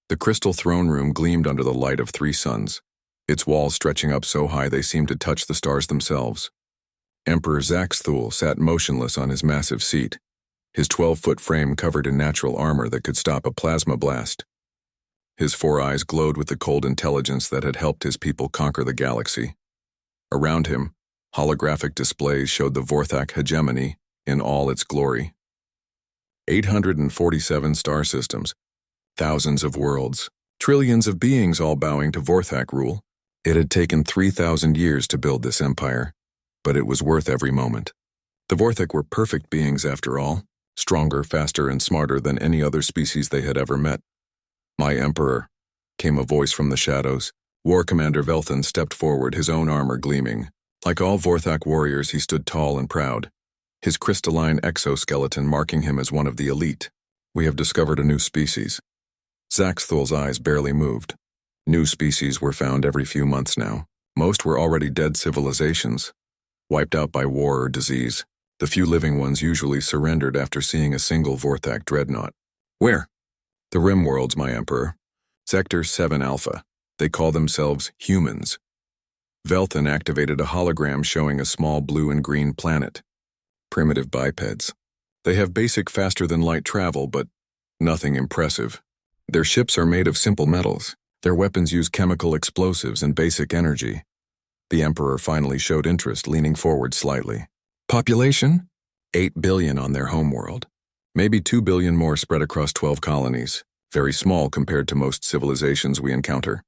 The crystal throne room gleamed under the light of 3 suns, its walls stretching up so high they seemed to touch the stars themselves. Emperor Zaxthul sat motionless on his massive seat, his 12-foot frame covered in natural armor that could stop a plasma blast. His 4 eyes glowed with the cold intelligence that had helped his people conquer the galaxy. Around him, holographic displays showed the Vorthak hegemony in all its glory. 847 star systems, thousands of worlds, trillions of beings all bowing to Vorthak rule. It had taken 3,000 years to build this empire, but it was worth every moment. The Vorthak were perfect beings after all, stronger, faster, and smarter than any other species they had ever met. "My Emperor," came a voice from the shadows. War Commander Velthan stepped forward, his own armor gleaming. Like all Vorthak warriors, he stood tall and proud, his crystalline exoskeleton marking him as one of the elite. "We have discovered a new species." Zaxthul's eyes barely moved. New species were found every few months now. Most were already dead civilizations, wiped out by war or disease. The few living ones usually surrendered after seeing a single Vorthak dreadnought. "Where?" "The Rim worlds, my Emperor. Sector 7 Alpha. They call themselves humans." Velthan activated a hologram showing a small blue and green planet. "Primitive bipeds. They have basic faster-than-light travel, but nothing impressive. Their ships are made of simple metals. Their weapons use chemical explosives and basic energy." The Emperor finally showed interest, leaning forward slightly. "Population? 8 billion on their homeworld. Maybe 2 billion more spread across 12 colonies. Very small compared to most civilizations we encounter."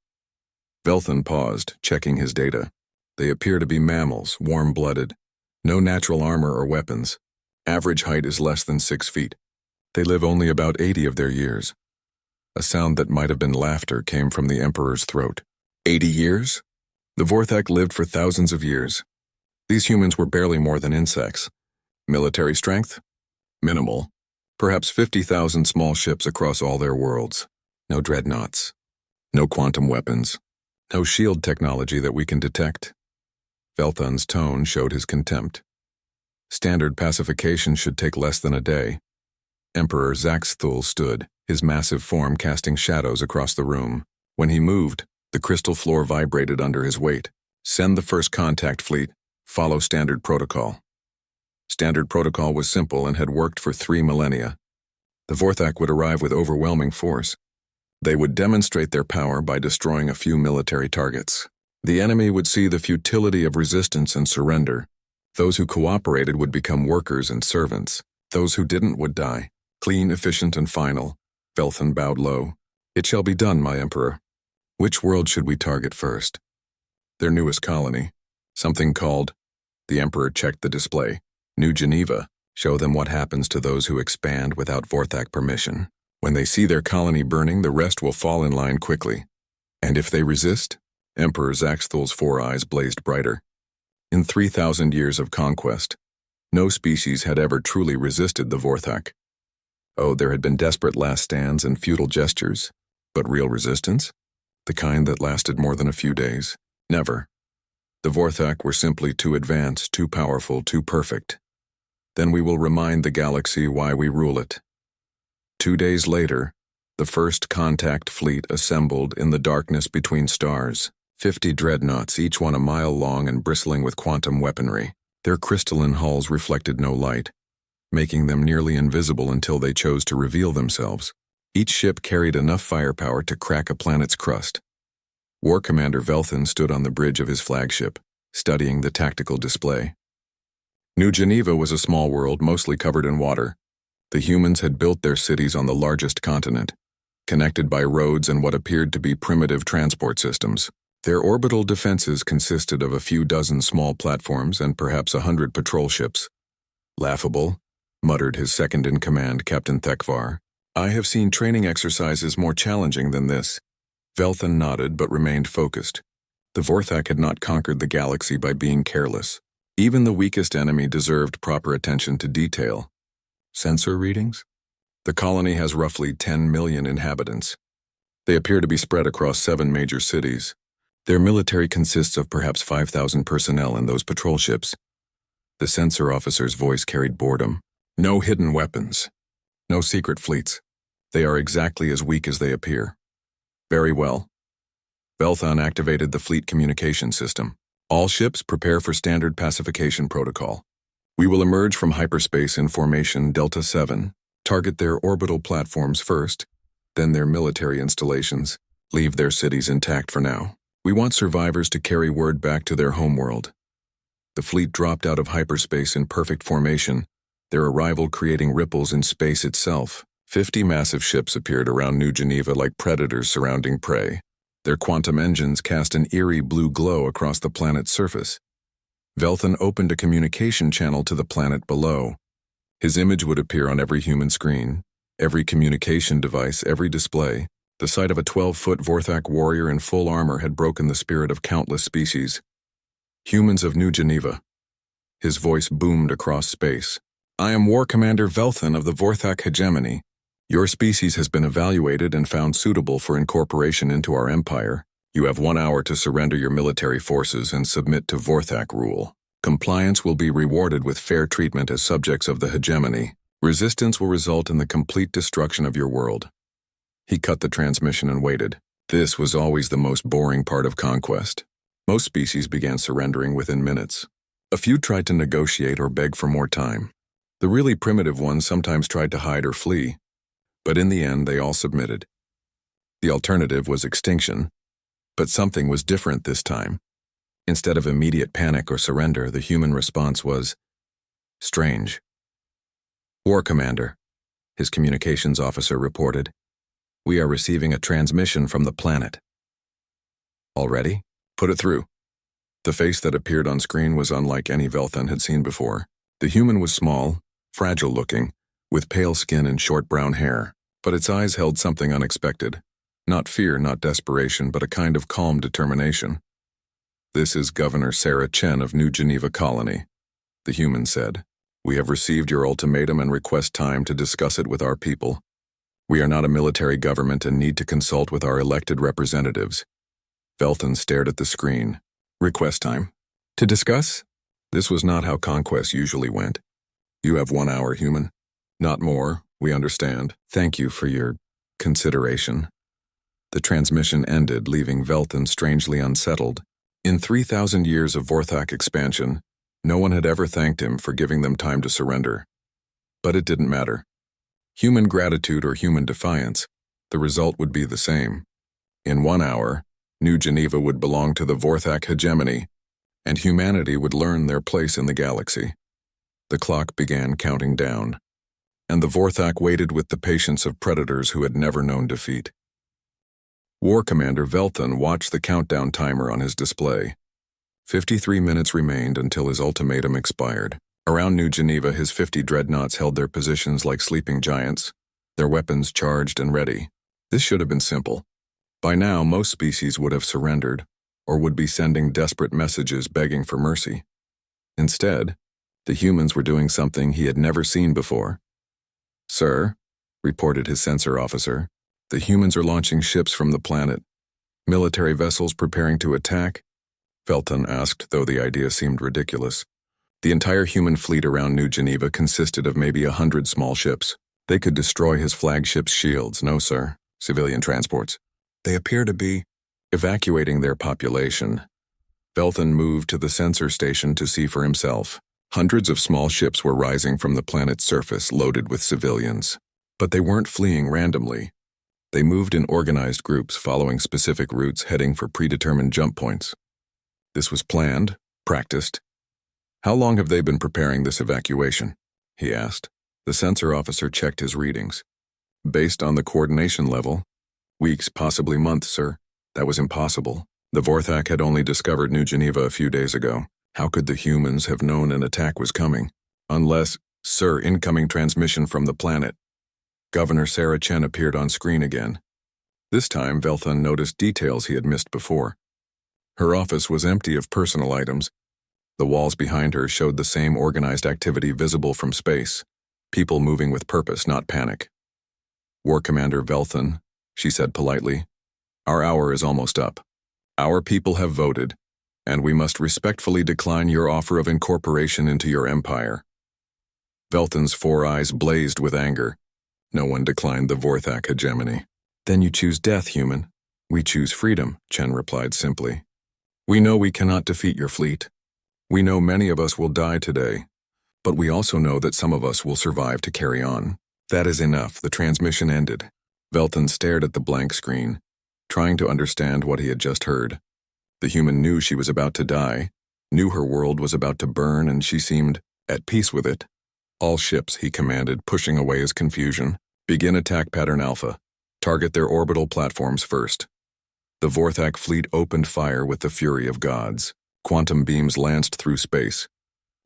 Velthan paused, checking his data. "They appear to be mammals, warm-blooded. No natural armor or weapons. Average height is less than 6 feet. They live only about 80 of their years." A sound that might have been laughter came from the Emperor's throat. 80 years? The Vorthak lived for thousands of years. These humans were barely more than insects. Military strength? Minimal. Perhaps 50,000 small ships across all their worlds. No dreadnoughts. No quantum weapons. No shield technology that we can detect. Velthan's tone showed his contempt. Standard pacification should take less than a day. Emperor Zaxthul stood, his massive form casting shadows across the room. When he moved, the crystal floor vibrated under his weight. "Send the first contact fleet. Follow standard protocol." Standard protocol was simple and had worked for 3 millennia. The Vorthak would arrive with overwhelming force. They would demonstrate their power by destroying a few military targets. The enemy would see the futility of resistance and surrender. Those who cooperated would become workers and servants. Those who didn't would die. Clean, efficient, and final. Velthan bowed low. "It shall be done, my Emperor." "Which world should we target first?" "Their newest colony. Something called..." The Emperor checked the display. "New Geneva. Show them what happens to those who expand without Vorthak permission. When they see their colony burning, the rest will fall in line quickly. And if they resist?" Emperor Zaxthul's 4 eyes blazed brighter. In 3,000 years of conquest, no species had ever truly resisted the Vorthak. Oh, there had been desperate last stands and futile gestures, but real resistance? The kind that lasted more than a few days? Never. The Vorthak were simply too advanced, too powerful, too perfect. Then we will remind the galaxy why we rule it. 2 days later, the first contact fleet assembled in the darkness between stars. 50 dreadnoughts, each one a mile long and bristling with quantum weaponry. Their crystalline hulls reflected no light, making them nearly invisible until they chose to reveal themselves. Each ship carried enough firepower to crack a planet's crust. War Commander Velthan stood on the bridge of his flagship, studying the tactical display. New Geneva was a small world mostly covered in water. The humans had built their cities on the largest continent, connected by roads and what appeared to be primitive transport systems. Their orbital defenses consisted of a few dozen small platforms and perhaps 100 patrol ships. "Laughable," muttered his second-in-command, Captain Thekvar. "I have seen training exercises more challenging than this." Velthan nodded but remained focused. The Vorthak had not conquered the galaxy by being careless. Even the weakest enemy deserved proper attention to detail. Sensor readings? The colony has roughly 10 million inhabitants. They appear to be spread across 7 major cities. Their military consists of perhaps 5,000 personnel in those patrol ships. The sensor officer's voice carried boredom. "No hidden weapons. No secret fleets. They are exactly as weak as they appear. Very well. Velthon activated the fleet communication system. All ships prepare for standard pacification protocol. We will emerge from hyperspace in formation Delta 7, target their orbital platforms first, then their military installations, leave their cities intact for now. We want survivors to carry word back to their homeworld. The fleet dropped out of hyperspace in perfect formation, their arrival creating ripples in space itself. 50 massive ships appeared around New Geneva like predators surrounding prey. Their quantum engines cast an eerie blue glow across the planet's surface. Velthon opened a communication channel to the planet below. His image would appear on every human screen, every communication device, every display. The sight of a 12-foot Vorthak warrior in full armor had broken the spirit of countless species. Humans of New Geneva. His voice boomed across space. I am War Commander Velthon of the Vorthak hegemony. Your species has been evaluated and found suitable for incorporation into our empire. You have 1 hour to surrender your military forces and submit to Vorthak rule. Compliance will be rewarded with fair treatment as subjects of the hegemony. Resistance will result in the complete destruction of your world. He cut the transmission and waited. This was always the most boring part of conquest. Most species began surrendering within minutes. A few tried to negotiate or beg for more time. The really primitive ones sometimes tried to hide or flee, but in the end they all submitted. The alternative was extinction, but something was different this time. Instead of immediate panic or surrender, the human response was strange. War Commander, his communications officer reported. We are receiving a transmission from the planet. Already? Put it through. The face that appeared on screen was unlike any Velthon had seen before. The human was small, fragile-looking, with pale skin and short brown hair, but its eyes held something unexpected. Not fear, not desperation, but a kind of calm determination. This is Governor Sarah Chen of New Geneva Colony, the human said. We have received your ultimatum and request time to discuss it with our people. We are not a military government and need to consult with our elected representatives. Velthon stared at the screen. Request time? To discuss? This was not how conquest usually went. You have 1 hour, human. Not more, we understand. Thank you for your consideration. The transmission ended, leaving Velthon strangely unsettled. In 3,000 years of Vorthak expansion, no one had ever thanked him for giving them time to surrender. But it didn't matter. Human gratitude or human defiance, the result would be the same. In 1 hour, New Geneva would belong to the Vorthak hegemony, and humanity would learn their place in the galaxy. The clock began counting down, and the Vorthak waited with the patience of predators who had never known defeat. War Commander Velthon watched the countdown timer on his display. 53 minutes remained until his ultimatum expired. Around New Geneva, his 50 dreadnoughts held their positions like sleeping giants, their weapons charged and ready. This should have been simple. By now, most species would have surrendered, or would be sending desperate messages begging for mercy. Instead, the humans were doing something he had never seen before. Sir, reported his sensor officer, the humans are launching ships from the planet. Military vessels preparing to attack? Velthon asked, though the idea seemed ridiculous. The entire human fleet around New Geneva consisted of maybe 100 small ships. They could destroy his flagship's shields. No, sir. Civilian transports. They appear to be evacuating their population. Velthon moved to the sensor station to see for himself. Hundreds of small ships were rising from the planet's surface loaded with civilians. But they weren't fleeing randomly. They moved in organized groups following specific routes heading for predetermined jump points. This was planned, practiced. How long have they been preparing this evacuation? He asked. The sensor officer checked his readings. Based on the coordination level, weeks, possibly months, sir. That was impossible. The Vorthak had only discovered New Geneva a few days ago. How could the humans have known an attack was coming? Unless, sir, incoming transmission from the planet. Governor Sarah Chen appeared on screen again. This time, Velthon noticed details he had missed before. Her office was empty of personal items. The walls behind her showed the same organized activity visible from space. People moving with purpose, not panic. War Commander Velthon, she said politely, our hour is almost up. Our people have voted, and we must respectfully decline your offer of incorporation into your empire. Velthon's 4 eyes blazed with anger. No one declined the Vorthak hegemony. Then you choose death, human. We choose freedom, Chen replied simply. We know we cannot defeat your fleet. We know many of us will die today, but we also know that some of us will survive to carry on. That is enough. The transmission ended. Velton stared at the blank screen, trying to understand what he had just heard. The human knew she was about to die, knew her world was about to burn, and she seemed at peace with it. All ships, he commanded, pushing away his confusion. Begin attack pattern Alpha. Target their orbital platforms first. The Vorthak fleet opened fire with the fury of gods. Quantum beams lanced through space,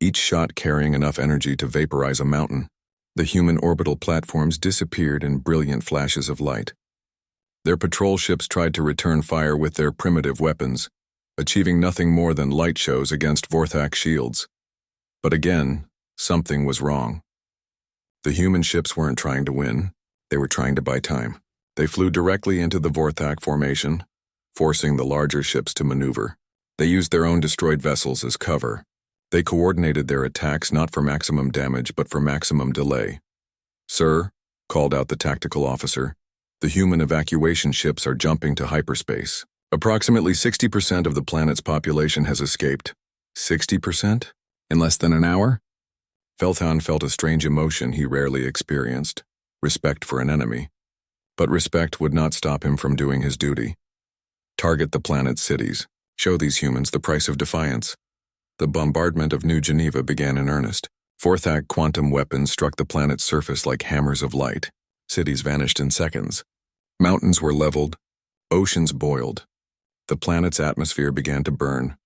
each shot carrying enough energy to vaporize a mountain. The human orbital platforms disappeared in brilliant flashes of light. Their patrol ships tried to return fire with their primitive weapons, achieving nothing more than light shows against Vorthak shields. But again, something was wrong. The human ships weren't trying to win, they were trying to buy time. They flew directly into the Vorthak formation, forcing the larger ships to maneuver. They used their own destroyed vessels as cover. They coordinated their attacks not for maximum damage but for maximum delay. Sir, called out the tactical officer, the human evacuation ships are jumping to hyperspace. Approximately 60% of the planet's population has escaped. 60%? In less than an hour? Velton felt a strange emotion he rarely experienced, respect for an enemy. But respect would not stop him from doing his duty. Target the planet's cities. Show these humans the price of defiance. The bombardment of New Geneva began in earnest. Vorthak quantum weapons struck the planet's surface like hammers of light. Cities vanished in seconds. Mountains were leveled. Oceans boiled. The planet's atmosphere began to burn.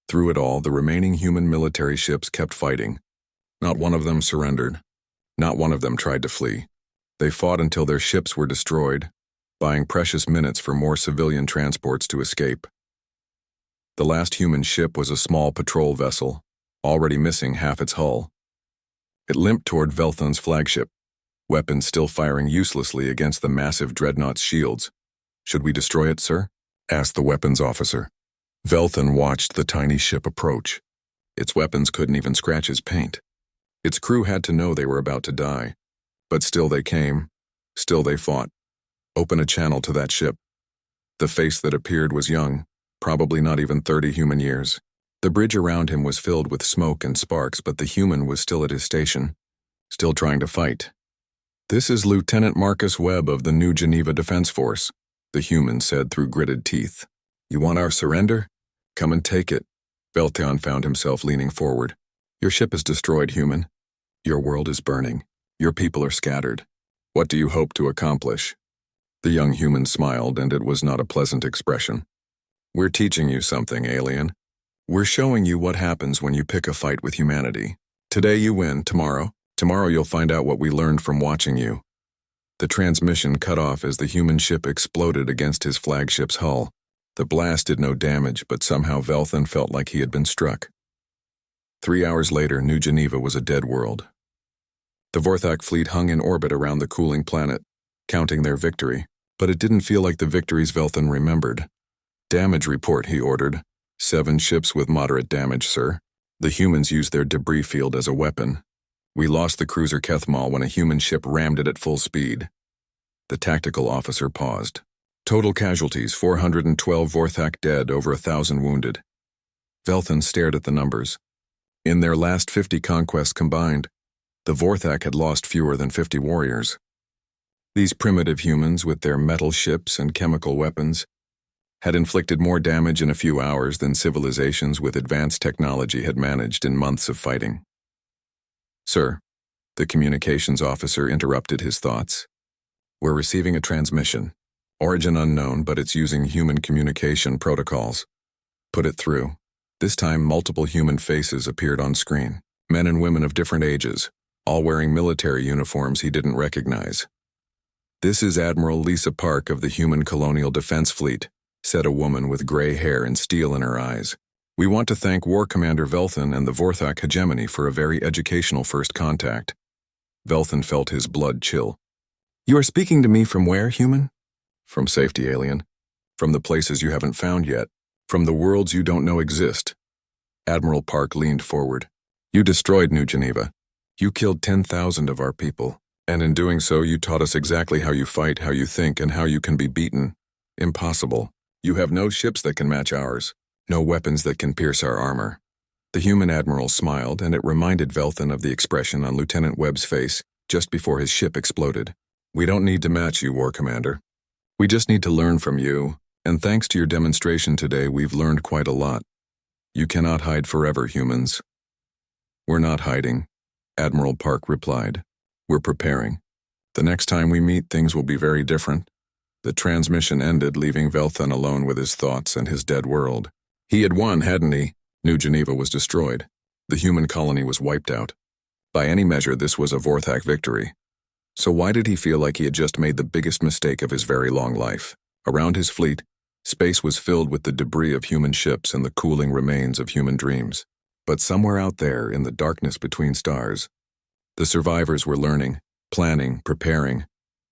Through it all, the remaining human military ships kept fighting. Not one of them surrendered. Not one of them tried to flee. They fought until their ships were destroyed, buying precious minutes for more civilian transports to escape. The last human ship was a small patrol vessel, already missing half its hull. It limped toward Velthon's flagship, weapons still firing uselessly against the massive dreadnought's shields. Should we destroy it, sir? Asked the weapons officer. Velthon watched the tiny ship approach. Its weapons couldn't even scratch his paint. Its crew had to know they were about to die. But still they came. Still they fought. Open a channel to that ship. The face that appeared was young, probably not even 30 human years. The bridge around him was filled with smoke and sparks, but the human was still at his station, still trying to fight. This is Lieutenant Marcus Webb of the New Geneva Defense Force, the human said through gritted teeth. You want our surrender? Come and take it. Velton found himself leaning forward. Your ship is destroyed, human. Your world is burning. Your people are scattered. What do you hope to accomplish? The young human smiled, and it was not a pleasant expression. We're teaching you something, alien. We're showing you what happens when you pick a fight with humanity. Today you win, tomorrow you'll find out what we learned from watching you. The transmission cut off as the human ship exploded against his flagship's hull. The blast did no damage, but somehow Velthon felt like he had been struck. 3 hours later, New Geneva was a dead world. The Vorthak fleet hung in orbit around the cooling planet, counting their victory, but it didn't feel like the victories Velthon remembered. Damage report, he ordered. 7 ships with moderate damage, sir. The humans used their debris field as a weapon. We lost the cruiser Kethmal when a human ship rammed it at full speed. The tactical officer paused. Total casualties, 412 Vorthak dead, over 1,000 wounded. Velthon stared at the numbers. In their last 50 conquests combined, the Vorthak had lost fewer than 50 warriors. These primitive humans, with their metal ships and chemical weapons, had inflicted more damage in a few hours than civilizations with advanced technology had managed in months of fighting. Sir, the communications officer interrupted his thoughts. We're receiving a transmission. Origin unknown, but it's using human communication protocols. Put it through. This time, multiple human faces appeared on screen. Men and women of different ages, all wearing military uniforms he didn't recognize. This is Admiral Lisa Park of the Human Colonial Defense Fleet, said a woman with gray hair and steel in her eyes. We want to thank War Commander Velthon and the Vorthak hegemony for a very educational first contact. Velthon felt his blood chill. You are speaking to me from where, human? From safety, alien. From the places you haven't found yet. From the worlds you don't know exist. Admiral Park leaned forward. You destroyed New Geneva. You killed 10,000 of our people, and in doing so you taught us exactly how you fight, how you think, and how you can be beaten. Impossible. You have no ships that can match ours, no weapons that can pierce our armor. The human admiral smiled, and it reminded Velthan of the expression on Lieutenant Webb's face just before his ship exploded. We don't need to match you, War Commander. We just need to learn from you, and thanks to your demonstration today, we've learned quite a lot. You cannot hide forever, humans. We're not hiding, Admiral Park replied. We're preparing. The next time we meet, things will be very different. The transmission ended, leaving Velthan alone with his thoughts and his dead world. He had won, hadn't he? New Geneva was destroyed. The human colony was wiped out. By any measure, this was a Vorthak victory. So why did he feel like he had just made the biggest mistake of his very long life? Around his fleet, space was filled with the debris of human ships and the cooling remains of human dreams. But somewhere out there, in the darkness between stars, the survivors were learning, planning, preparing.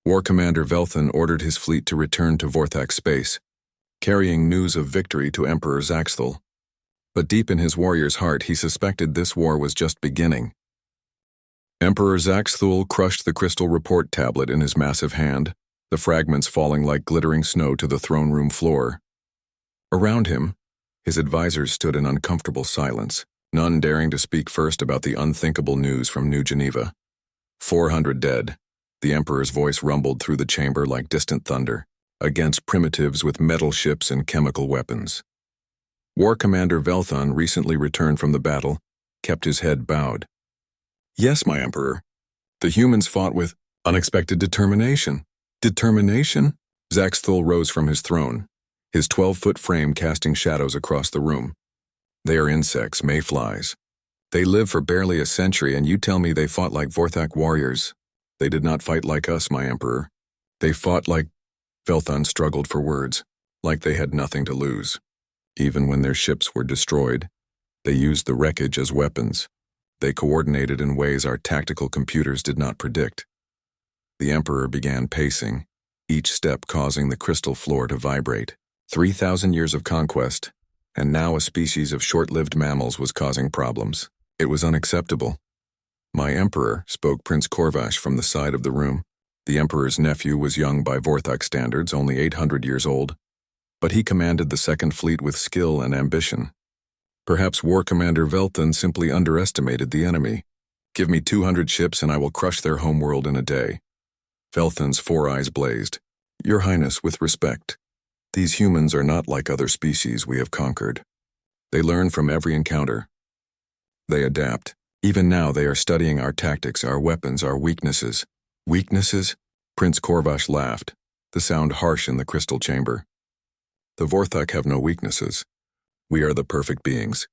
War Commander Velthan ordered his fleet to return to Vorthak space, carrying news of victory to Emperor Zaxthul. But deep in his warrior's heart, he suspected this war was just beginning. Emperor Zaxthul crushed the crystal report tablet in his massive hand, the fragments falling like glittering snow to the throne room floor. Around him, his advisors stood in uncomfortable silence, none daring to speak first about the unthinkable news from New Geneva. 400 dead. The Emperor's voice rumbled through the chamber like distant thunder, against primitives with metal ships and chemical weapons. War Commander Velthan, recently returned from the battle, kept his head bowed. Yes, my Emperor. The humans fought with unexpected determination. Determination? Zaxthul rose from his throne, his 12-foot frame casting shadows across the room. They are insects, mayflies. They live for barely a century, and you tell me they fought like Vorthak warriors. They did not fight like us, my Emperor. They fought like... Velthan struggled for words, like they had nothing to lose. Even when their ships were destroyed, they used the wreckage as weapons. They coordinated in ways our tactical computers did not predict. The Emperor began pacing, each step causing the crystal floor to vibrate. 3,000 years of conquest, and now a species of short-lived mammals was causing problems. It was unacceptable. My Emperor, spoke Prince Korvash from the side of the room. The Emperor's nephew was young by Vorthak standards, only 800 years old. But he commanded the Second Fleet with skill and ambition. Perhaps War Commander Velthan simply underestimated the enemy. Give me 200 ships and I will crush their homeworld in a day. Velthan's 4 eyes blazed. Your Highness, with respect, these humans are not like other species we have conquered. They learn from every encounter. They adapt. Even now they are studying our tactics, our weapons, our weaknesses. Weaknesses? Prince Korvash laughed, the sound harsh in the crystal chamber. The Vorthak have no weaknesses. We are the perfect beings.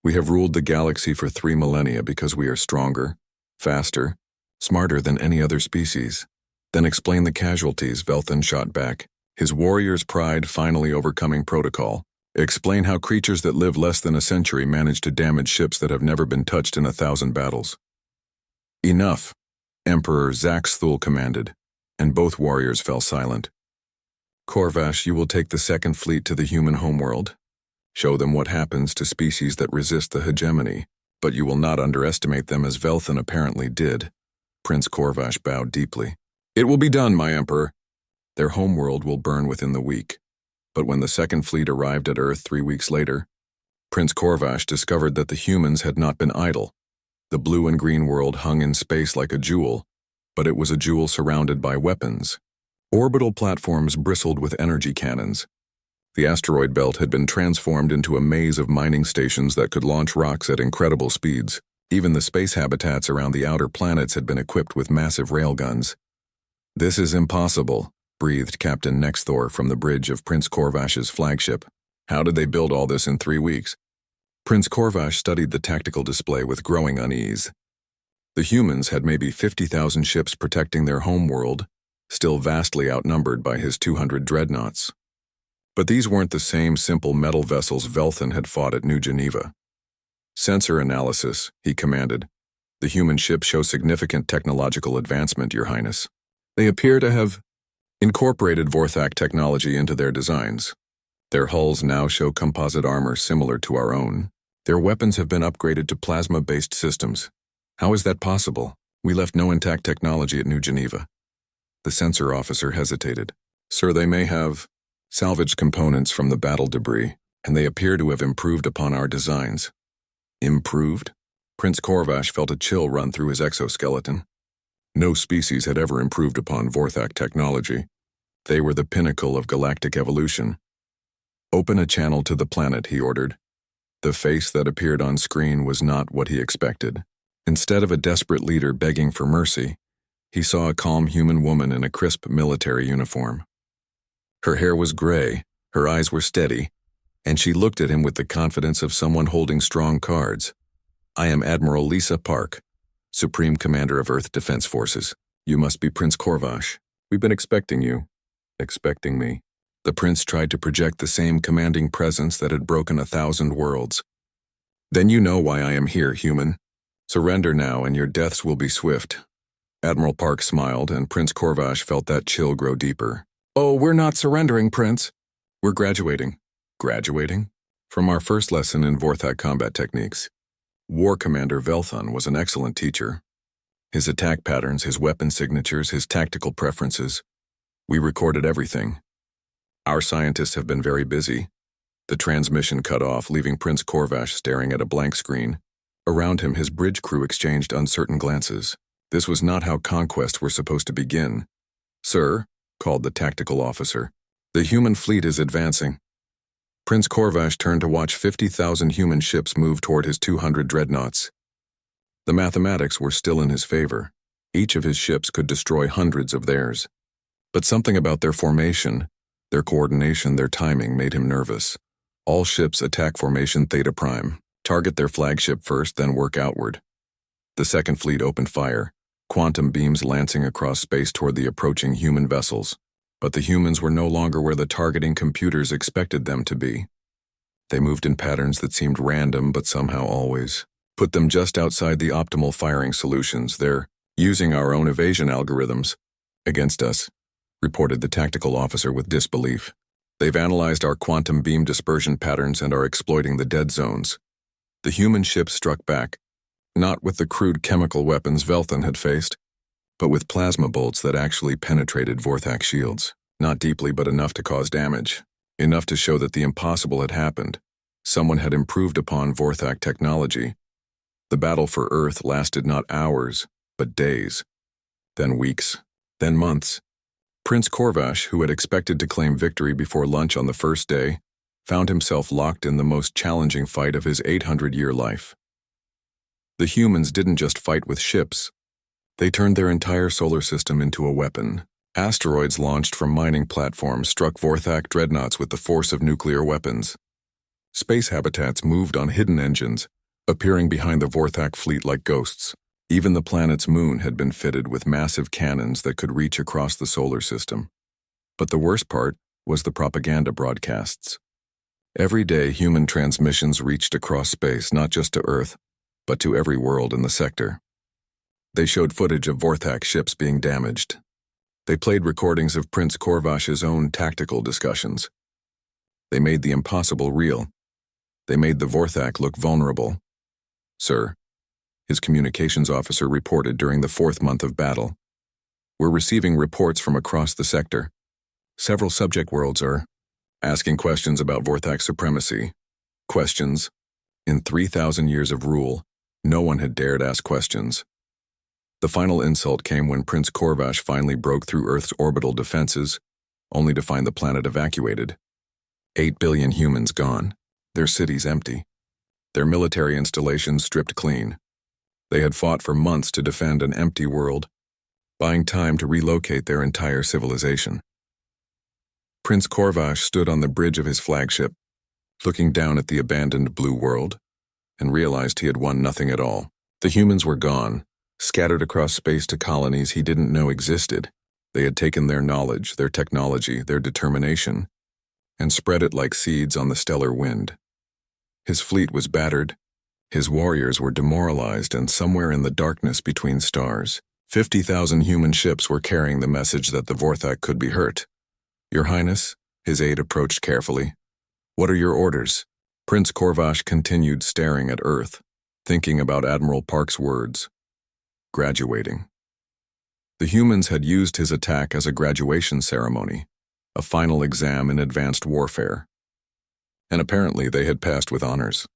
We have ruled the galaxy for 3 millennia because we are stronger, faster, smarter than any other species. Then explain the casualties, Velthan shot back, his warrior's pride finally overcoming protocol. Explain how creatures that live less than a century manage to damage ships that have never been touched in 1,000 battles. Enough, Emperor Zaxthul commanded, and both warriors fell silent. Korvash, you will take the Second Fleet to the human homeworld. Show them what happens to species that resist the hegemony, but you will not underestimate them as Velthan apparently did. Prince Korvash bowed deeply. It will be done, my Emperor. Their homeworld will burn within the week. But when the Second Fleet arrived at Earth 3 weeks later, Prince Korvash discovered that the humans had not been idle. The blue and green world hung in space like a jewel, but it was a jewel surrounded by weapons. Orbital platforms bristled with energy cannons. The asteroid belt had been transformed into a maze of mining stations that could launch rocks at incredible speeds. Even the space habitats around the outer planets had been equipped with massive railguns. This is impossible, breathed Captain Nexthor from the bridge of Prince Korvash's flagship. How did they build all this in 3 weeks? Prince Korvash studied the tactical display with growing unease. The humans had maybe 50,000 ships protecting their homeworld, still vastly outnumbered by his 200 dreadnoughts. But these weren't the same simple metal vessels Velthan had fought at New Geneva. Sensor analysis, he commanded. The human ships show significant technological advancement, Your Highness. They appear to have incorporated Vorthak technology into their designs. Their hulls now show composite armor similar to our own. Their weapons have been upgraded to plasma-based systems. How is that possible? We left no intact technology at New Geneva. The sensor officer hesitated. Sir, they may have salvaged components from the battle debris, and they appear to have improved upon our designs. Improved? Prince Korvash felt a chill run through his exoskeleton. No species had ever improved upon Vorthak technology. They were the pinnacle of galactic evolution. Open a channel to the planet, he ordered. The face that appeared on screen was not what he expected. Instead of a desperate leader begging for mercy, he saw a calm human woman in a crisp military uniform. Her hair was gray, her eyes were steady, and she looked at him with the confidence of someone holding strong cards. "I am Admiral Lisa Park, Supreme Commander of Earth Defense Forces. You must be Prince Korvash. We've been expecting you." Expecting me. The prince tried to project the same commanding presence that had broken 1,000 worlds. "Then you know why I am here, human. Surrender now and your deaths will be swift." Admiral Park smiled, and Prince Korvash felt that chill grow deeper. "Oh, we're not surrendering, Prince. We're graduating." Graduating? From our first lesson in Vorthak combat techniques. War Commander Velthun was an excellent teacher. His attack patterns, his weapon signatures, his tactical preferences. We recorded everything. Our scientists have been very busy. The transmission cut off, leaving Prince Korvash staring at a blank screen. Around him, his bridge crew exchanged uncertain glances. This was not how conquests were supposed to begin. "Sir," called the tactical officer, "the human fleet is advancing." Prince Korvash turned to watch 50,000 human ships move toward his 200 dreadnoughts. The mathematics were still in his favor. Each of his ships could destroy hundreds of theirs. But something about their formation, their coordination, their timing made him nervous. All ships attack formation Theta Prime. Target their flagship first, then work outward. The second fleet opened fire, quantum beams lancing across space toward the approaching human vessels. But the humans were no longer where the targeting computers expected them to be. They moved in patterns that seemed random but somehow always put them just outside the optimal firing solutions. "They're using our own evasion algorithms against us," reported the tactical officer with disbelief. "They've analyzed our quantum beam dispersion patterns and are exploiting the dead zones." The human ships struck back, not with the crude chemical weapons Velthun had faced, but with plasma bolts that actually penetrated Vorthak shields. Not deeply, but enough to cause damage. Enough to show that the impossible had happened. Someone had improved upon Vorthak technology. The battle for Earth lasted not hours, but days. Then weeks. Then months. Prince Korvash, who had expected to claim victory before lunch on the first day, found himself locked in the most challenging fight of his 800-year life. The humans didn't just fight with ships. They turned their entire solar system into a weapon. Asteroids launched from mining platforms struck Vorthak dreadnoughts with the force of nuclear weapons. Space habitats moved on hidden engines, appearing behind the Vorthak fleet like ghosts. Even the planet's moon had been fitted with massive cannons that could reach across the solar system. But the worst part was the propaganda broadcasts. Every day, human transmissions reached across space, not just to Earth, but to every world in the sector. They showed footage of Vorthak ships being damaged. They played recordings of Prince Korvash's own tactical discussions. They made the impossible real. They made the Vorthak look vulnerable. "Sir," his communications officer reported during the 4th month of battle, "we're receiving reports from across the sector. Several subject worlds are asking questions about Vorthak supremacy. Questions. In 3,000 years of rule, no one had dared ask questions." The final insult came when Prince Korvash finally broke through Earth's orbital defenses, only to find the planet evacuated. 8 billion humans gone, their cities empty, their military installations stripped clean. They had fought for months to defend an empty world, buying time to relocate their entire civilization. Prince Korvash stood on the bridge of his flagship, looking down at the abandoned blue world, and realized he had won nothing at all. The humans were gone, scattered across space to colonies he didn't know existed. They had taken their knowledge, their technology, their determination, and spread it like seeds on the stellar wind. His fleet was battered, his warriors were demoralized, and somewhere in the darkness between stars, 50,000 human ships were carrying the message that the Vorthak could be hurt. "Your Highness," his aide approached carefully. "What are your orders?" Prince Korvash continued staring at Earth, thinking about Admiral Park's words. Graduating. The humans had used his attack as a graduation ceremony. a final exam in advanced warfare. And apparently they had passed with honors.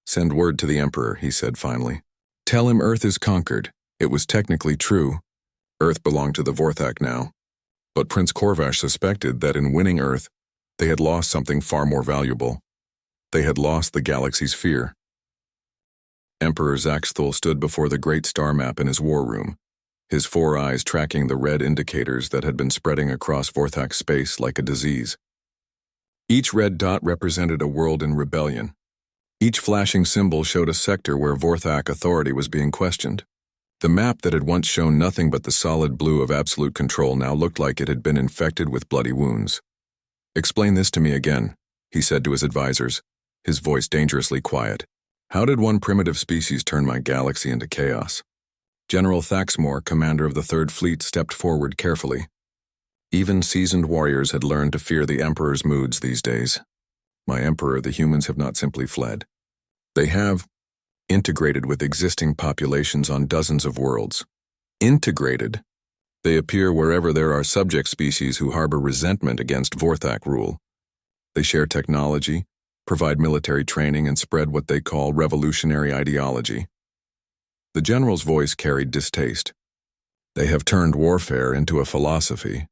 "Send word to the Emperor," he said finally. "Tell him Earth is conquered." It was technically true. Earth belonged to the Vorthak now. But Prince Corvash suspected that in winning Earth, they had lost something far more valuable. They had lost the galaxy's fear. Emperor Zaxthul stood before the great star map in his war room, his 4 eyes tracking the red indicators that had been spreading across Vorthak space like a disease. Each red dot represented a world in rebellion. Each flashing symbol showed a sector where Vorthak authority was being questioned. The map that had once shown nothing but the solid blue of absolute control now looked like it had been infected with bloody wounds. "Explain this to me again," he said to his advisors, his voice dangerously quiet. "How did one primitive species turn my galaxy into chaos?" General Thaxmore, commander of the Third Fleet, stepped forward carefully. Even seasoned warriors had learned to fear the Emperor's moods these days. "My Emperor, the humans have not simply fled. They have integrated with existing populations on dozens of worlds. Integrated? They appear wherever there are subject species who harbor resentment against Vorthak rule. They share technology, provide military training, and spread what they call revolutionary ideology." The general's voice carried distaste. "They have turned warfare into a philosophy."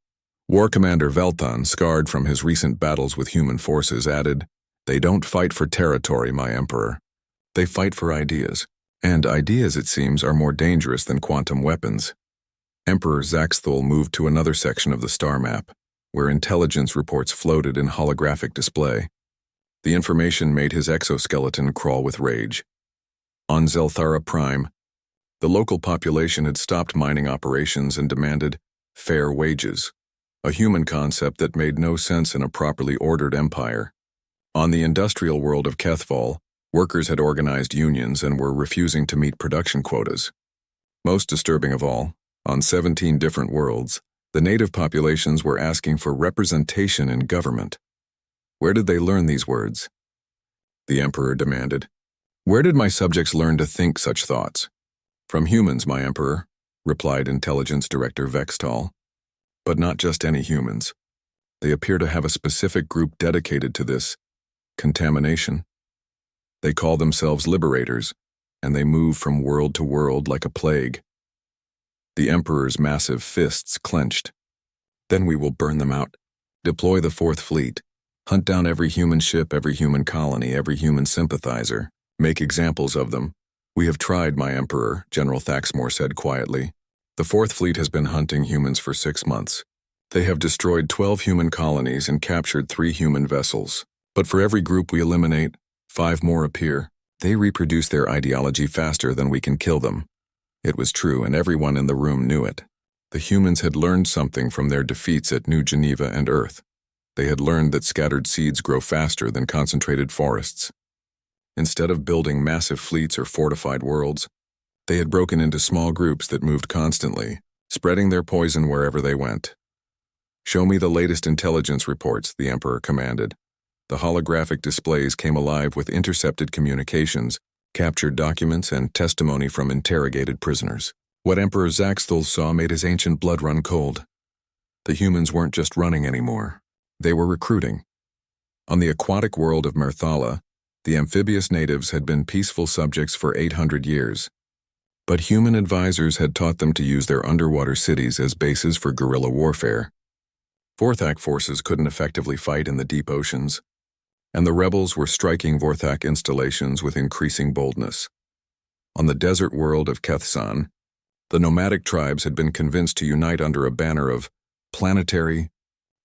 War Commander Veltan, scarred from his recent battles with human forces, added, "They don't fight for territory, my Emperor. They fight for ideas. And ideas, it seems, are more dangerous than quantum weapons." Emperor Zaxthul moved to another section of the star map, where intelligence reports floated in holographic display. The information made his exoskeleton crawl with rage. On Zelthara Prime, the local population had stopped mining operations and demanded fair wages, a human concept that made no sense in a properly ordered empire. On the industrial world of Kethval, workers had organized unions and were refusing to meet production quotas. Most disturbing of all, on 17 different worlds, the native populations were asking for representation in government. Where did they learn these words? The Emperor demanded. "Where did my subjects learn to think such thoughts?" "From humans, my Emperor," replied Intelligence Director Vextal. "But not just any humans. They appear to have a specific group dedicated to this contamination. They call themselves liberators, and they move from world to world like a plague." The Emperor's massive fists clenched. "Then we will burn them out. Deploy the Fourth Fleet. Hunt down every human ship, every human colony, every human sympathizer. Make examples of them." "We have tried, my Emperor," General Thaxmore said quietly. "The Fourth Fleet has been hunting humans for 6 months. They have destroyed 12 human colonies and captured 3 human vessels. But for every group we eliminate, 5 more appear. They reproduce their ideology faster than we can kill them." It was true, and everyone in the room knew it. The humans had learned something from their defeats at New Geneva and Earth. They had learned that scattered seeds grow faster than concentrated forests. Instead of building massive fleets or fortified worlds, they had broken into small groups that moved constantly, spreading their poison wherever they went. "Show me the latest intelligence reports," the Emperor commanded. The holographic displays came alive with intercepted communications, captured documents, and testimony from interrogated prisoners. What Emperor Zaxthul saw made his ancient blood run cold. The humans weren't just running anymore. They were recruiting. On the aquatic world of Merthala, the amphibious natives had been peaceful subjects for 800 years. But human advisors had taught them to use their underwater cities as bases for guerrilla warfare. Vorthak forces couldn't effectively fight in the deep oceans, and the rebels were striking Vorthak installations with increasing boldness. On the desert world of Kethsan, the nomadic tribes had been convinced to unite under a banner of planetary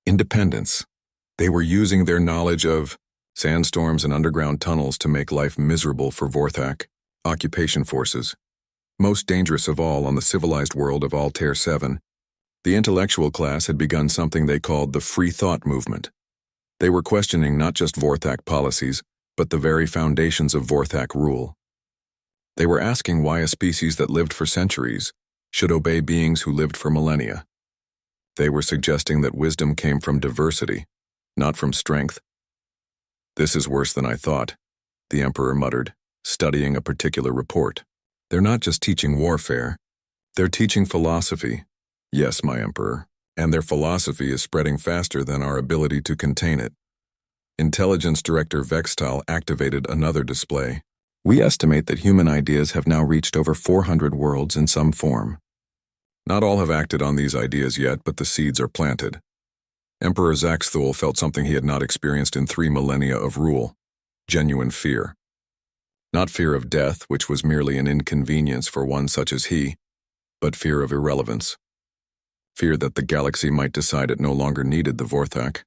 independence. They were using their knowledge of sandstorms and underground tunnels to make life miserable for Vorthak occupation forces. Most dangerous of all, on the civilized world of Altair 7, the intellectual class had begun something they called the free thought movement. They were questioning not just Vorthak policies, but the very foundations of Vorthak rule. They were asking why a species that lived for centuries should obey beings who lived for millennia. They were suggesting that wisdom came from diversity, not from strength. "This is worse than I thought," the Emperor muttered, studying a particular report. "They're not just teaching warfare. They're teaching philosophy." "Yes, my Emperor. and their philosophy is spreading faster than our ability to contain it. Intelligence Director Vextal activated another display. We estimate that human ideas have now reached over 400 worlds in some form. Not all have acted on these ideas yet, but the seeds are planted. Emperor Zaxthul felt something he had not experienced in 3 millennia of rule: genuine fear. Not fear of death, which was merely an inconvenience for one such as he, but fear of irrelevance. Fear that the galaxy might decide it no longer needed the Vorthak.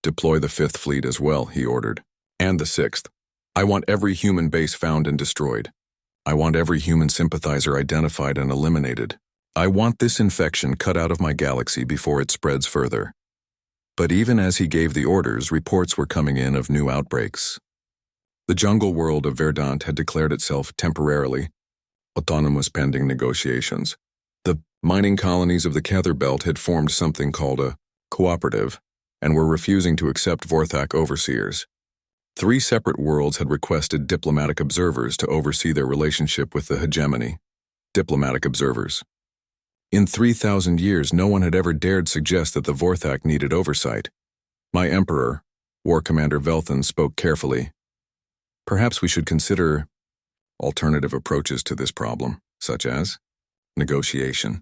Deploy the 5th Fleet as well, he ordered. And the 6th. I want every human base found and destroyed. I want every human sympathizer identified and eliminated. I want this infection cut out of my galaxy before it spreads further. But even as he gave the orders, reports were coming in of new outbreaks. The jungle world of Verdant had declared itself temporarily autonomous pending negotiations. The mining colonies of the Kether Belt had formed something called a cooperative and were refusing to accept Vorthak overseers. 3 separate worlds had requested diplomatic observers to oversee their relationship with the hegemony. Diplomatic observers. In 3,000 years, no one had ever dared suggest that the Vorthak needed oversight. My Emperor, War Commander Velthan, spoke carefully. Perhaps we should consider alternative approaches to this problem, such as negotiation.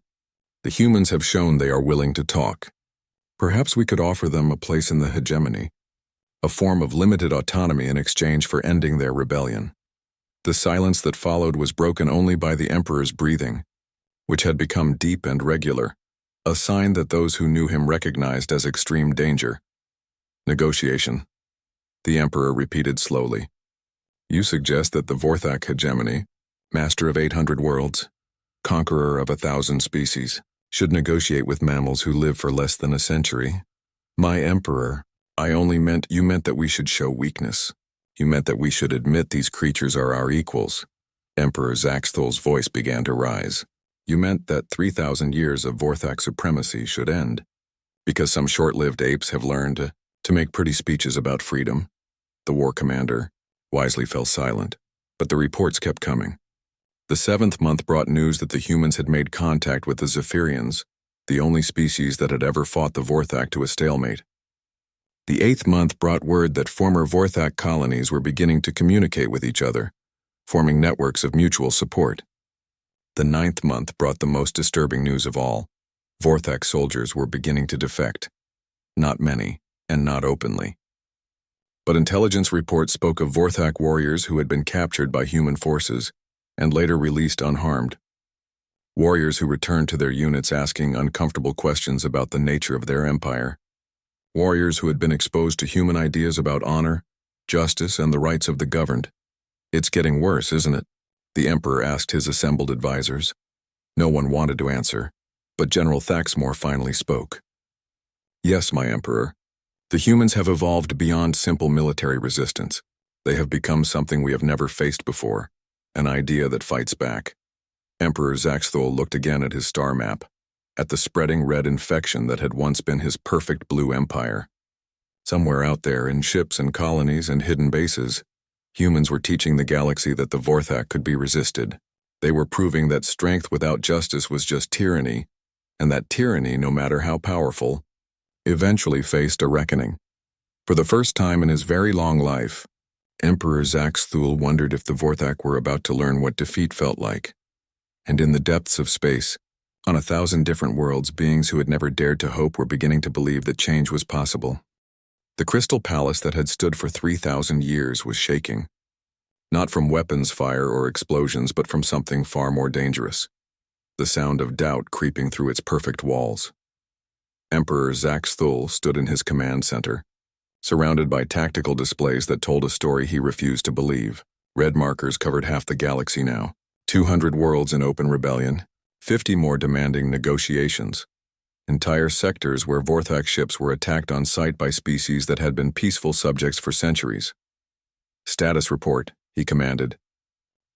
The humans have shown they are willing to talk. Perhaps we could offer them a place in the hegemony, a form of limited autonomy in exchange for ending their rebellion. The silence that followed was broken only by the Emperor's breathing, which had become deep and regular, a sign that those who knew him recognized as extreme danger. Negotiation. The Emperor repeated slowly. You suggest that the Vorthak hegemony, master of 800 worlds, conqueror of 1,000 species, should negotiate with mammals who live for less than a century? My Emperor, I only meant you meant that we should show weakness. You meant that we should admit these creatures are our equals. Emperor Zaxthul's voice began to rise. You meant that 3,000 years of Vorthak supremacy should end, because some short-lived apes have learned to make pretty speeches about freedom. The war commander wisely fell silent, but the reports kept coming. The 7th month brought news that the humans had made contact with the Zephyrians, the only species that had ever fought the Vorthak to a stalemate. The 8th month brought word that former Vorthak colonies were beginning to communicate with each other, forming networks of mutual support. The 9th month brought the most disturbing news of all. Vorthak soldiers were beginning to defect. Not many, and not openly. But intelligence reports spoke of Vorthak warriors who had been captured by human forces and later released unharmed. Warriors who returned to their units asking uncomfortable questions about the nature of their empire. Warriors who had been exposed to human ideas about honor, justice, and the rights of the governed. It's getting worse, isn't it? The Emperor asked his assembled advisors. No one wanted to answer, but General Thaxmore finally spoke. Yes, my Emperor. The humans have evolved beyond simple military resistance. They have become something we have never faced before, an idea that fights back. Emperor Zaxthul looked again at his star map, at the spreading red infection that had once been his perfect blue empire. Somewhere out there, in ships and colonies and hidden bases, humans were teaching the galaxy that the Vorthak could be resisted. They were proving that strength without justice was just tyranny, and that tyranny, no matter how powerful, eventually faced a reckoning. For the first time in his very long life, Emperor Zaxthul wondered if the Vorthak were about to learn what defeat felt like. And in the depths of space, on 1,000 different worlds, beings who had never dared to hope were beginning to believe that change was possible. The crystal palace that had stood for 3,000 years was shaking. Not from weapons fire or explosions, but from something far more dangerous. The sound of doubt creeping through its perfect walls. Emperor Zaxthul stood in his command center, surrounded by tactical displays that told a story he refused to believe. Red markers covered half the galaxy now. 200 worlds in open rebellion, 50 more demanding negotiations. Entire sectors where Vorthak ships were attacked on sight by species that had been peaceful subjects for centuries. Status report, he commanded.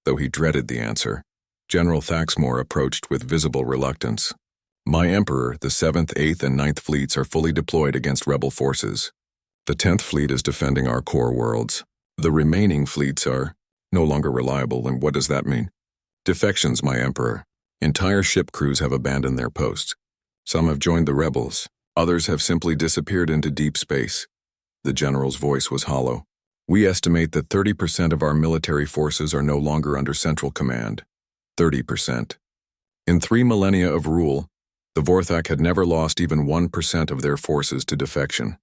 Though he dreaded the answer, General Thaxmore approached with visible reluctance. My Emperor, the 7th, 8th, and 9th fleets are fully deployed against rebel forces. The 10th fleet is defending our core worlds. The remaining fleets are no longer reliable, and what does that mean? Defections, my Emperor. Entire ship crews have abandoned their posts. Some have joined the rebels. Others have simply disappeared into deep space. The general's voice was hollow. We estimate that 30% of our military forces are no longer under central command. 30%. In 3 millennia of rule, the Vorthak had never lost even 1% of their forces to defection.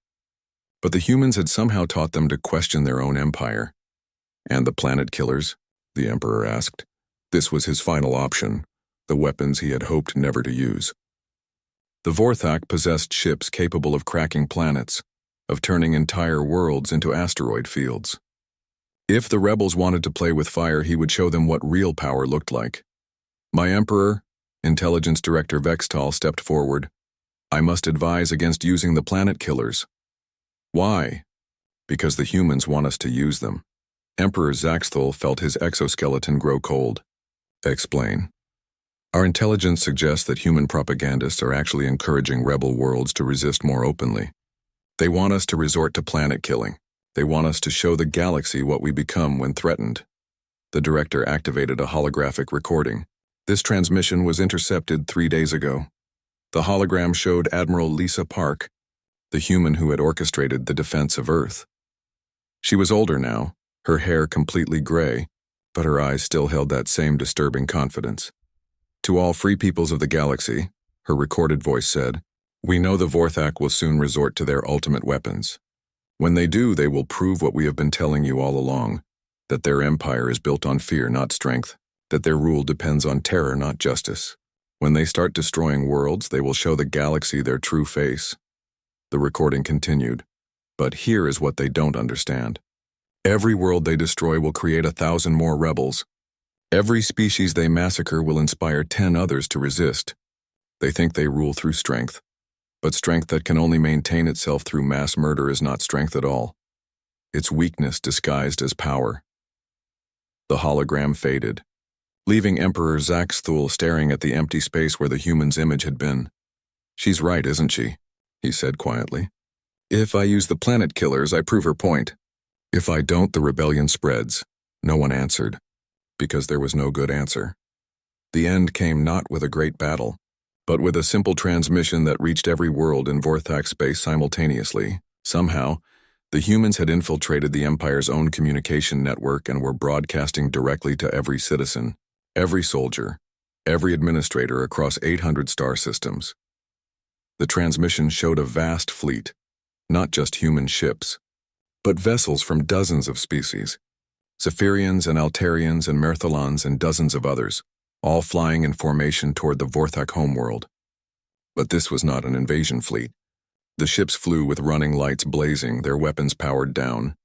But the humans had somehow taught them to question their own empire. And the planet killers? The Emperor asked. This was his final option, the weapons he had hoped never to use. The Vorthak possessed ships capable of cracking planets, of turning entire worlds into asteroid fields. If the rebels wanted to play with fire, he would show them what real power looked like. My Emperor, Intelligence Director Vextal stepped forward. I must advise against using the planet killers. Why? Because the humans want us to use them. Emperor Zaxthul felt his exoskeleton grow cold. Explain. Our intelligence suggests that human propagandists are actually encouraging rebel worlds to resist more openly. They want us to resort to planet killing. They want us to show the galaxy what we become when threatened. The director activated a holographic recording. This transmission was intercepted 3 days ago. The hologram showed Admiral Lisa Park, the human who had orchestrated the defense of Earth. She was older now, her hair completely gray, but her eyes still held that same disturbing confidence. To all free peoples of the galaxy, her recorded voice said, we know the Vorthak will soon resort to their ultimate weapons. When they do, they will prove what we have been telling you all along, that their empire is built on fear, not strength, that their rule depends on terror, not justice. When they start destroying worlds, they will show the galaxy their true face. The recording continued. But here is what they don't understand. Every world they destroy will create 1,000 more rebels. Every species they massacre will inspire 10 others to resist. They think they rule through strength. But strength that can only maintain itself through mass murder is not strength at all. It's weakness disguised as power. The hologram faded, leaving Emperor Zaxthul staring at the empty space where the human's image had been. She's right, isn't she? He said quietly. If I use the planet killers, I prove her point. If I don't, the rebellion spreads. No one answered, because there was no good answer. The end came not with a great battle, but with a simple transmission that reached every world in Vorthak space simultaneously. Somehow, the humans had infiltrated the Empire's own communication network and were broadcasting directly to every citizen, every soldier, every administrator across 800 star systems. The transmission showed a vast fleet, not just human ships, but vessels from dozens of species, Zephyrians and Altarians and Merthalons and dozens of others, all flying in formation toward the Vorthak homeworld. But this was not an invasion fleet. The ships flew with running lights blazing, their weapons powered down,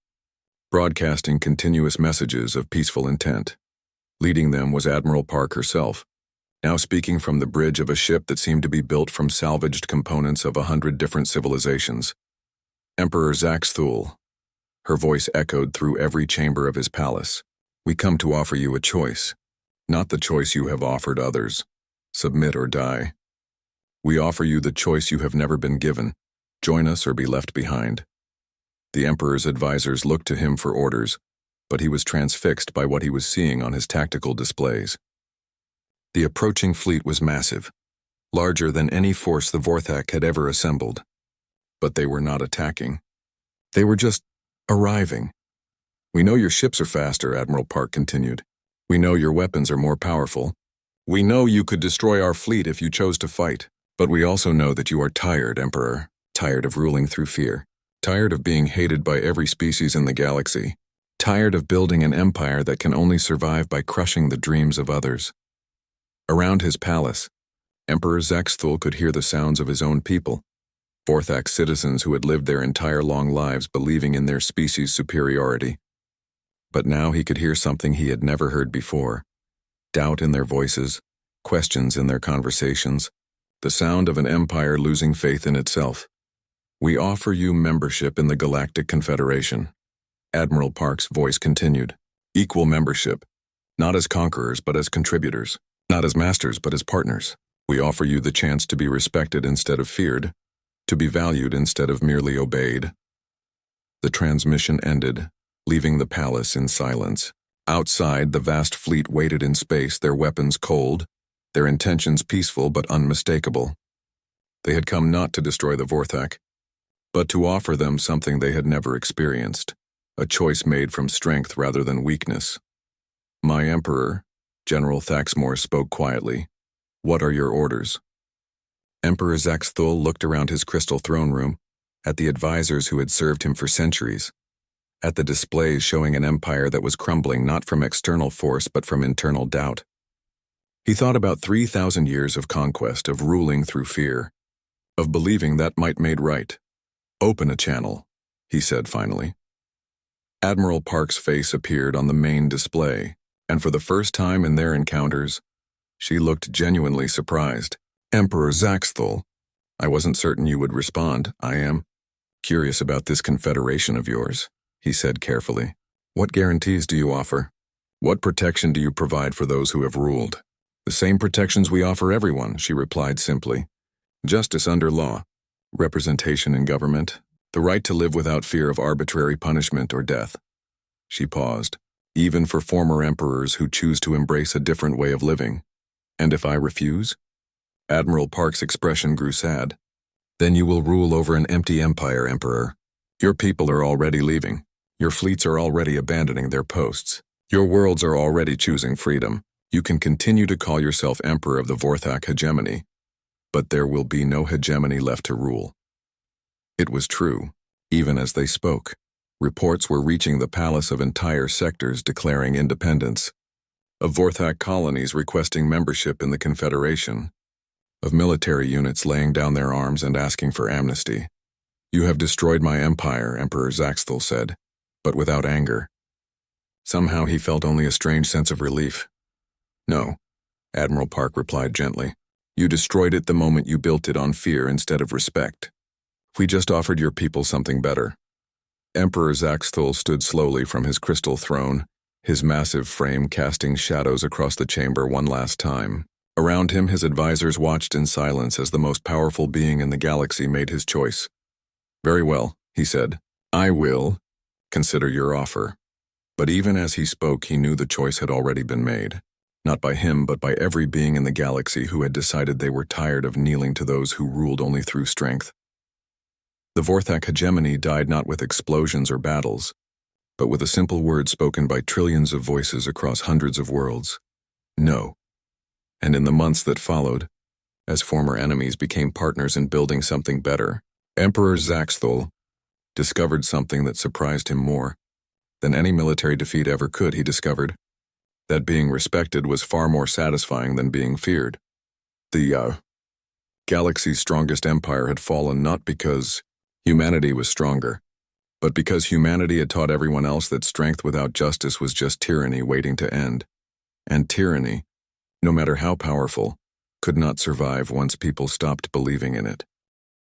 broadcasting continuous messages of peaceful intent. Leading them was Admiral Park herself, now speaking from the bridge of a ship that seemed to be built from salvaged components of 100 different civilizations. Emperor Zaxthul. Her voice echoed through every chamber of his palace. We come to offer you a choice. Not the choice you have offered others. Submit or die. We offer you the choice you have never been given. Join us or be left behind. The Emperor's advisors looked to him for orders, but he was transfixed by what he was seeing on his tactical displays. The approaching fleet was massive, larger than any force the Vorthak had ever assembled. But they were not attacking. They were just arriving. We know your ships are faster, Admiral Park continued. We know your weapons are more powerful. We know you could destroy our fleet if you chose to fight. But we also know that you are tired, Emperor. Tired of ruling through fear. Tired of being hated by every species in the galaxy. Tired of building an empire that can only survive by crushing the dreams of others. Around his palace, Emperor Zaxthul could hear the sounds of his own people. Vorthak citizens who had lived their entire long lives believing in their species' superiority. But now he could hear something he had never heard before. Doubt in their voices, questions in their conversations, the sound of an empire losing faith in itself. We offer you membership in the Galactic Confederation. Admiral Park's voice continued. Equal membership, not as conquerors but as contributors, not as masters but as partners. We offer you the chance to be respected instead of feared, to be valued instead of merely obeyed. The transmission ended, leaving the palace in silence. Outside, the vast fleet waited in space, their weapons cold, their intentions peaceful but unmistakable. They had come not to destroy the Vorthak, but to offer them something they had never experienced, a choice made from strength rather than weakness. "My Emperor," General Thaxmore spoke quietly, "what are your orders?" Emperor Zaxthul looked around his crystal throne room, at the advisors who had served him for centuries, at the displays showing an empire that was crumbling not from external force but from internal doubt. He thought about 3,000 years of conquest, of ruling through fear, of believing that might made right. "Open a channel," he said finally. Admiral Park's face appeared on the main display, and for the first time in their encounters, she looked genuinely surprised. "Emperor Zaxthul, I wasn't certain you would respond. I am curious about this confederation of yours," he said carefully. "What guarantees do you offer? What protection do you provide for those who have ruled?" "The same protections we offer everyone," she replied simply. "Justice under law, representation in government, the right to live without fear of arbitrary punishment or death." She paused. "Even for former emperors who choose to embrace a different way of living. And if I refuse?" Admiral Park's expression grew sad. "Then you will rule over an empty empire, Emperor. Your people are already leaving. Your fleets are already abandoning their posts. Your worlds are already choosing freedom. You can continue to call yourself Emperor of the Vorthak hegemony, but there will be no hegemony left to rule." It was true, even as they spoke. Reports were reaching the palace of entire sectors declaring independence, of Vorthak colonies requesting membership in the Confederation, of military units laying down their arms and asking for amnesty. "You have destroyed my empire," Emperor Zaxthul said, but without anger. Somehow he felt only a strange sense of relief. "No," Admiral Park replied gently. "You destroyed it the moment you built it on fear instead of respect. We just offered your people something better." Emperor Zaxthul stood slowly from his crystal throne, his massive frame casting shadows across the chamber one last time. Around him, his advisors watched in silence as the most powerful being in the galaxy made his choice. "Very well," he said. "I will consider your offer." But even as he spoke, he knew the choice had already been made. Not by him, but by every being in the galaxy who had decided they were tired of kneeling to those who ruled only through strength. The Vorthak hegemony died not with explosions or battles, but with a simple word spoken by trillions of voices across hundreds of worlds. No. And in the months that followed, as former enemies became partners in building something better, Emperor Zaxthul discovered something that surprised him more than any military defeat ever could. He discovered that being respected was far more satisfying than being feared. The galaxy's strongest empire had fallen not because humanity was stronger, but because humanity had taught everyone else that strength without justice was just tyranny waiting to end. And tyranny, no matter how powerful, could not survive once people stopped believing in it.